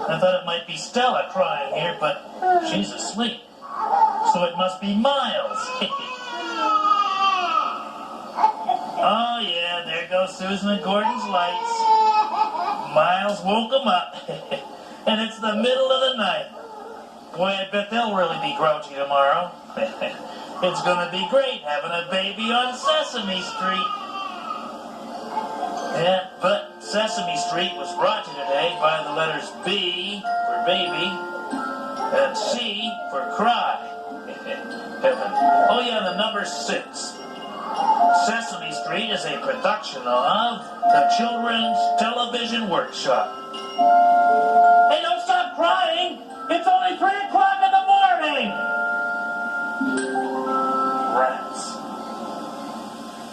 I thought it might be Stella crying here, but she's asleep. So it must be Miles. Oh yeah, there goes Susan and Gordon's lights. Miles woke them up. And it's the middle of the night. Boy, I bet they'll really be grouchy tomorrow. It's gonna be great having a baby on Sesame Street. Yeah, but Sesame Street was brought to you today by the letters B for baby and C for cry. Oh yeah, the number 6. Sesame Street is a production of the Children's Television Workshop.